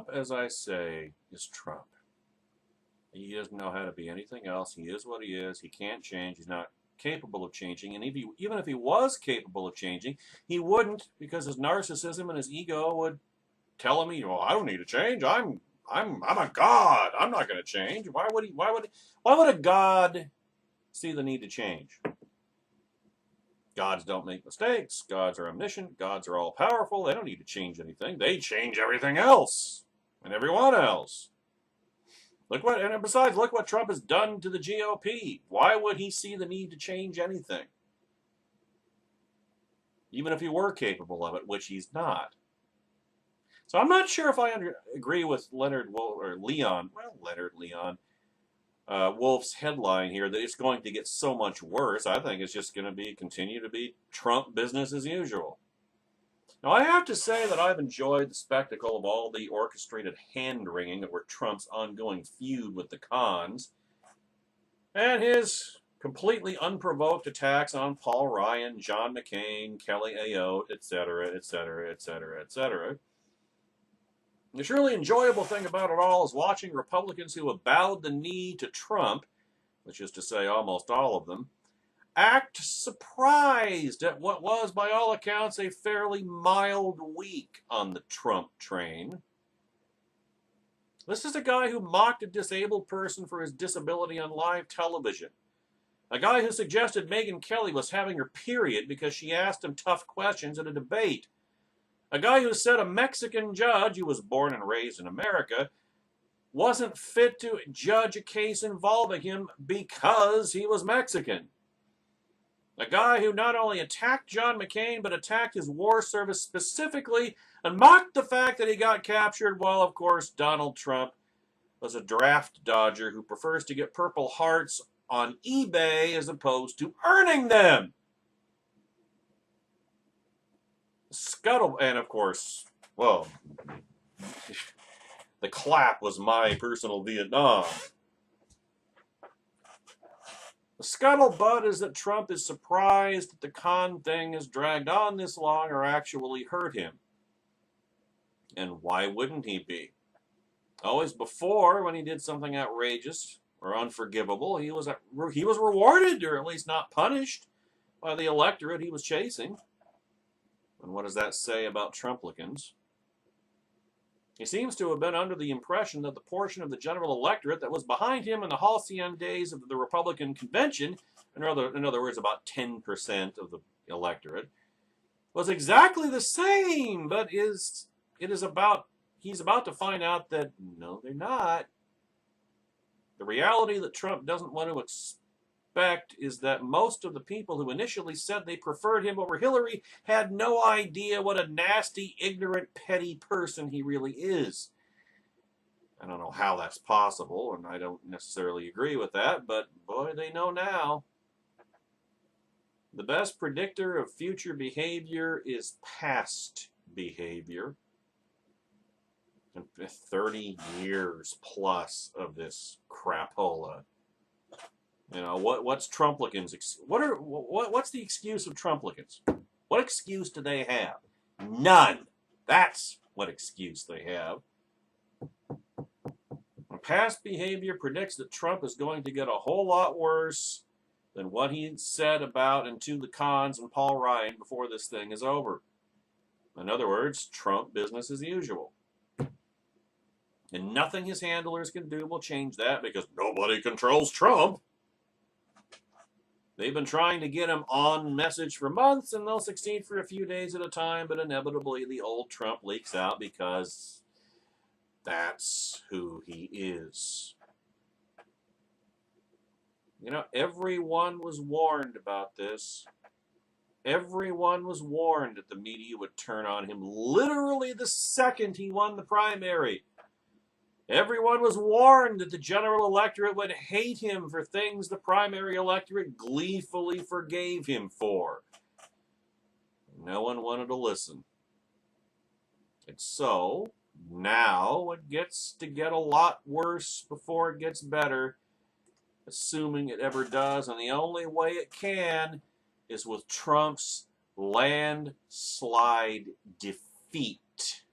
Trump, as I say, is Trump. He doesn't know how to be anything else. He is what he is. He can't change. He's not capable of changing. And even if he was capable of changing, he wouldn't, because his narcissism and his ego would tell him, I don't need to change. I'm a god. I'm not going to change. Why would a god see the need to change? Gods don't make mistakes. Gods are omniscient. Gods are all powerful. They don't need to change anything. They change everything else and everyone else. And besides, look what Trump has done to the GOP. Why would he see the need to change anything? Even if he were capable of it, which he's not. So I'm not sure if I agree with Leonard Leon Wolf's headline here that it's going to get so much worse. I think it's just going to continue to be Trump business as usual. Now, I have to say that I've enjoyed the spectacle of all the orchestrated hand-wringing over Trump's ongoing feud with the cons and his completely unprovoked attacks on Paul Ryan, John McCain, Kelly Ayotte, etc., etc., etc., etc. The truly enjoyable thing about it all is watching Republicans who have bowed the knee to Trump, which is to say almost all of them, act surprised at what was, by all accounts, a fairly mild week on the Trump train. This is a guy who mocked a disabled person for his disability on live television. A guy who suggested Megyn Kelly was having her period because she asked him tough questions at a debate. A guy who said a Mexican judge, who was born and raised in America, wasn't fit to judge a case involving him because he was Mexican. A guy who not only attacked John McCain, but attacked his war service specifically and mocked the fact that he got captured while, of course, Donald Trump was a draft dodger who prefers to get Purple Hearts on eBay as opposed to earning them. And of course, well, the clap was my personal Vietnam. The scuttlebutt is that Trump is surprised that the con thing has dragged on this long or actually hurt him. And why wouldn't he be? Always before, when he did something outrageous or unforgivable, he was rewarded, or at least not punished, by the electorate he was chasing. And what does that say about Trumplicans? He seems to have been under the impression that the portion of the general electorate that was behind him in the halcyon days of the Republican convention, in other words, about 10% of the electorate, was exactly the same, but he's about to find out that no, they're not. The reality that Trump doesn't want to expect is that most of the people who initially said they preferred him over Hillary had no idea what a nasty, ignorant, petty person he really is. I don't know how that's possible, and I don't necessarily agree with that, but boy, they know now. The best predictor of future behavior is past behavior. And 30 years plus of this crapola. You know, what's Trumplicans? What's the excuse of Trumplicans? What excuse do they have? None. That's what excuse they have. And past behavior predicts that Trump is going to get a whole lot worse than what he said about and to the cons and Paul Ryan before this thing is over. In other words, Trump business as usual. And nothing his handlers can do will change that, because nobody controls Trump. They've been trying to get him on message for months, and they'll succeed for a few days at a time, but inevitably the old Trump leaks out because that's who he is. You know, everyone was warned about this. Everyone was warned that the media would turn on him literally the second he won the primary. Everyone was warned that the general electorate would hate him for things the primary electorate gleefully forgave him for. No one wanted to listen. And so, now it gets to get a lot worse before it gets better, assuming it ever does, and the only way it can is with Trump's landslide defeat.